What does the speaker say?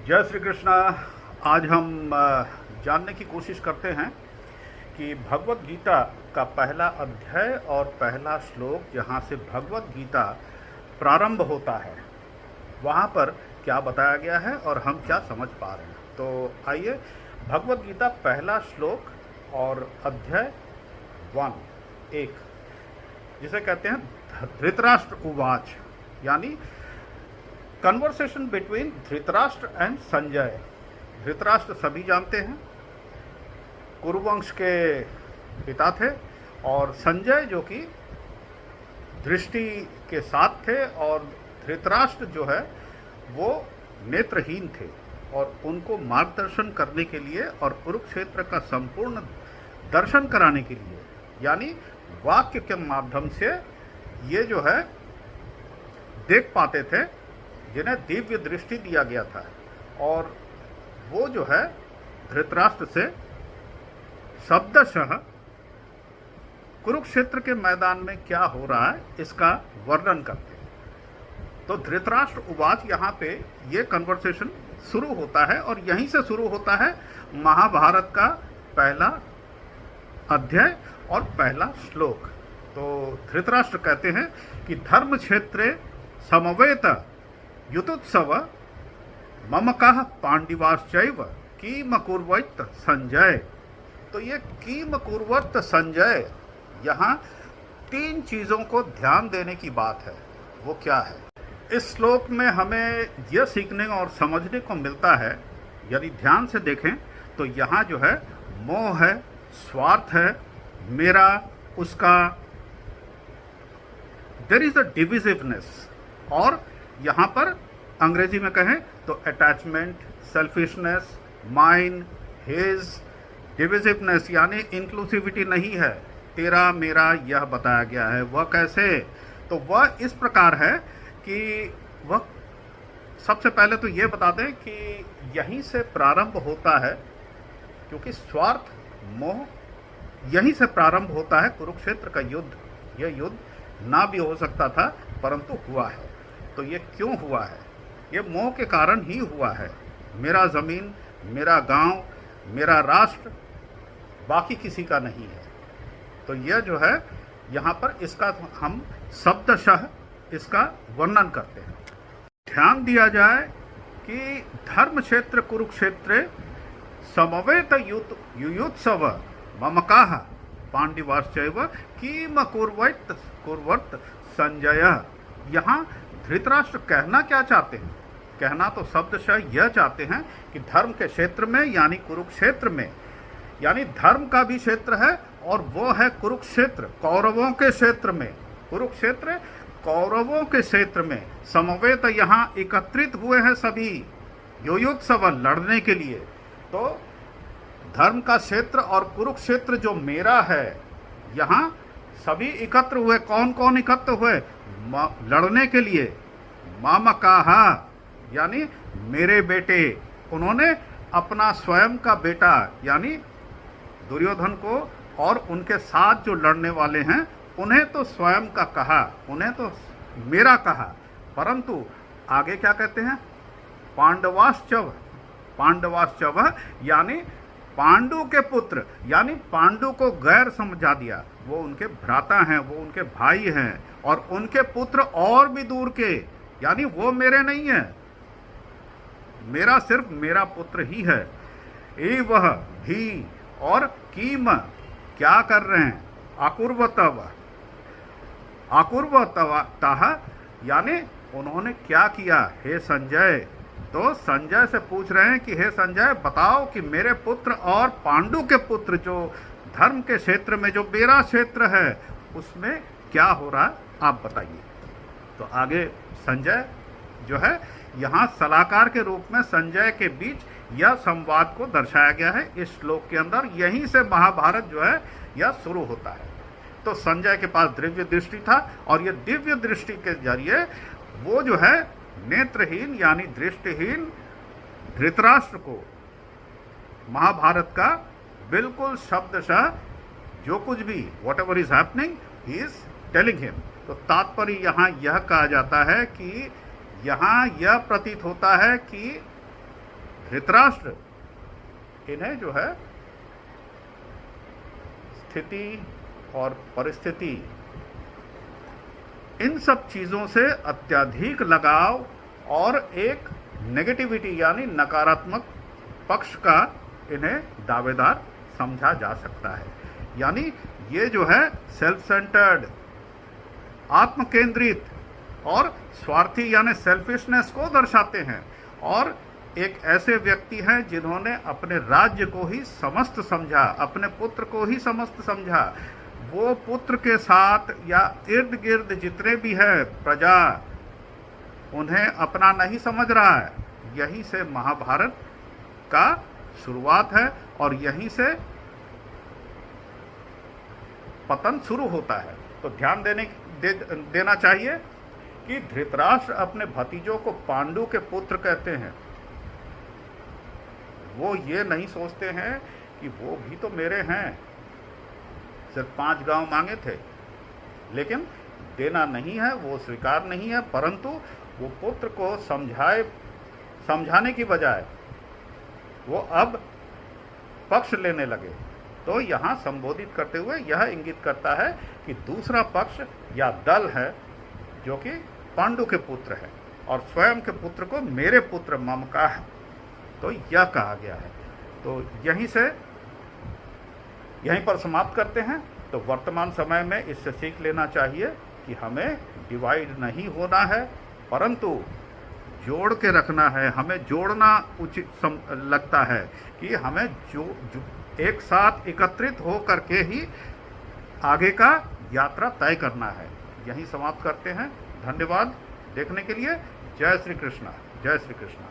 जय श्री कृष्णा। आज हम जानने की कोशिश करते हैं कि भगवत गीता का पहला अध्याय और पहला श्लोक जहाँ से भगवत गीता प्रारंभ होता है वहाँ पर क्या बताया गया है और हम क्या समझ पा रहे हैं। तो आइए, भगवत गीता पहला श्लोक और अध्याय 1 जिसे कहते हैं धृतराष्ट्र उवाच, यानी conversation between Dhritarashtra and Sanjay. Dhritarashtra सभी जानते हैं कुरुवंश के पिता थे, और संजय जो कि दृष्टि के साथ थे, और धृतराष्ट्र जो है वो नेत्रहीन थे, और उनको मार्गदर्शन करने के लिए और कुरुक्षेत्र का संपूर्ण दर्शन कराने के लिए, यानी वाक्य के माध्यम से ये जो है देख पाते थे, जिन्हें दिव्य दृष्टि दिया गया था। और वो जो है धृतराष्ट्र से शब्दशः कुरुक्षेत्र के मैदान में क्या हो रहा है इसका वर्णन करते हैं। तो धृतराष्ट्र उवाच, यहाँ पे ये कन्वर्सेशन शुरू होता है, और यहीं से शुरू होता है महाभारत का पहला अध्याय और पहला श्लोक। तो धृतराष्ट्र कहते हैं कि धर्म क्षेत्रे समवेत युतोत्सव ममकः पांडिवाश्चैव किम कुर्वत संजय। तो ये किम कुर्वत संजय, यहाँ 3 चीज़ों को ध्यान देने की बात है। वो क्या है? इस श्लोक में हमें यह सीखने और समझने को मिलता है, यदि ध्यान से देखें तो यहाँ जो है मोह है, स्वार्थ है, मेरा, उसका, देयर इज अ डिविजिवनेस, और यहाँ पर अंग्रेजी में कहें तो अटैचमेंट, सेल्फिशनेस, माइन, हिज, डिविजिवनेस, यानी इंक्लूसिविटी नहीं है, तेरा मेरा यह बताया गया है। वह कैसे? तो वह इस प्रकार है कि वह सबसे पहले तो ये बता दें कि यहीं से प्रारंभ होता है, क्योंकि स्वार्थ, मोह, यहीं से प्रारंभ होता है कुरुक्षेत्र का युद्ध। यह युद्ध ना भी हो सकता था, परंतु हुआ है। तो ये क्यों हुआ है? ये मोह के कारण ही हुआ है। मेरा ज़मीन, मेरा गांव, मेरा राष्ट्र बाकी किसी का नहीं है। तो यह जो है यहाँ पर इसका हम शब्दशः इसका वर्णन करते हैं। ध्यान दिया जाए कि धर्म क्षेत्र कुरुक्षेत्रे समवेत युयुत्सव ममकाः पांडिवाश्चैव किम कुर्वत संजय। यहाँ धृतराष्ट्र कहना क्या चाहते हैं? कहना तो शब्दशः यह चाहते हैं कि धर्म के क्षेत्र में, यानी कुरुक्षेत्र में, यानी धर्म का भी क्षेत्र है, और वो है कुरुक्षेत्र, कौरवों के क्षेत्र में। कुरुक्षेत्र कौरवों के क्षेत्र में समवेत यहाँ एकत्रित हुए हैं सभी युयुत्सव, लड़ने के लिए। तो धर्म का क्षेत्र और कुरुक्षेत्र जो मेरा है, यहाँ सभी एकत्र हुए। कौन कौन एकत्र हुए? लड़ने के लिए। मामकाः, यानी मेरे बेटे। उन्होंने अपना स्वयं का बेटा, यानी दुर्योधन को, और उनके साथ जो लड़ने वाले हैं उन्हें तो स्वयं का कहा, उन्हें तो मेरा कहा, परंतु आगे क्या कहते हैं? पांडवाश्चव, पांडवाश्चव यानी पांडु के पुत्र, यानी पांडु को गैर समझा दिया। वो उनके भ्राता हैं, वो उनके भाई हैं, और उनके पुत्र और भी दूर के, यानी वो मेरे नहीं है, मेरा सिर्फ मेरा पुत्र ही है। ए वह भी, और कीम, क्या कर रहे हैं? अकुर्वतव, अकुर्वतः, यानी उन्होंने क्या किया? हे संजय। तो संजय से पूछ रहे हैं कि हे संजय, बताओ कि मेरे पुत्र और पांडु के पुत्र जो धर्म के क्षेत्र में, जो मेरा क्षेत्र है, उसमें क्या हो रहा है, आप बताइए। तो आगे संजय जो है, यहाँ सलाहकार के रूप में संजय के बीच यह संवाद को दर्शाया गया है इस श्लोक के अंदर। यहीं से महाभारत जो है यह शुरू होता है। तो संजय के पास दिव्य दृष्टि था, और यह दिव्य दृष्टि के जरिए वो जो है नेत्रहीन यानी दृष्टिहीन धृतराष्ट्र को महाभारत का बिल्कुल शब्दशः जो कुछ भी, what ever is happening, he is telling him. तो तात्पर्य यहाँ यह कहा जाता है कि यहाँ यह प्रतीत होता है कि धृतराष्ट्र इन्हें जो है स्थिति और परिस्थिति, इन सब चीज़ों से अत्यधिक लगाव और एक नेगेटिविटी यानी नकारात्मक पक्ष का इन्हें दावेदार समझा जा सकता है। यानी ये जो है सेल्फ सेंटर्ड, आत्म केंद्रित और स्वार्थी यानी सेल्फिशनेस को दर्शाते हैं, और एक ऐसे व्यक्ति हैं जिन्होंने अपने राज्य को ही समस्त समझा, अपने पुत्र को ही समस्त समझा। वो पुत्र के साथ या इर्द गिर्द जितने भी है प्रजा, उन्हें अपना नहीं समझ रहा है। यहीं से महाभारत का शुरुआत है और यहीं से पतन शुरू होता है। तो ध्यान देना चाहिए कि धृतराष्ट्र अपने भतीजों को पांडु के पुत्र कहते हैं। वो ये नहीं सोचते हैं कि वो भी तो मेरे हैं, सिर्फ 5 गांव मांगे थे, लेकिन देना नहीं है, वो स्वीकार नहीं है, परंतु वो पुत्र को समझाने की बजाय वो अब पक्ष लेने लगे। तो यहाँ संबोधित करते हुए यह इंगित करता है कि दूसरा पक्ष या दल है जो कि पांडु के पुत्र है और स्वयं के पुत्र को मेरे पुत्र मम का है, तो यह कहा गया है। तो यहीं पर समाप्त करते हैं। तो वर्तमान समय में इससे सीख लेना चाहिए कि हमें डिवाइड नहीं होना है, परंतु जोड़ के रखना है। हमें जोड़ना उचित लगता है कि हमें जो एक साथ एकत्रित हो करके ही आगे का यात्रा तय करना है। यहीं समाप्त करते हैं। धन्यवाद देखने के लिए। जय श्री कृष्णा, जय श्री कृष्णा।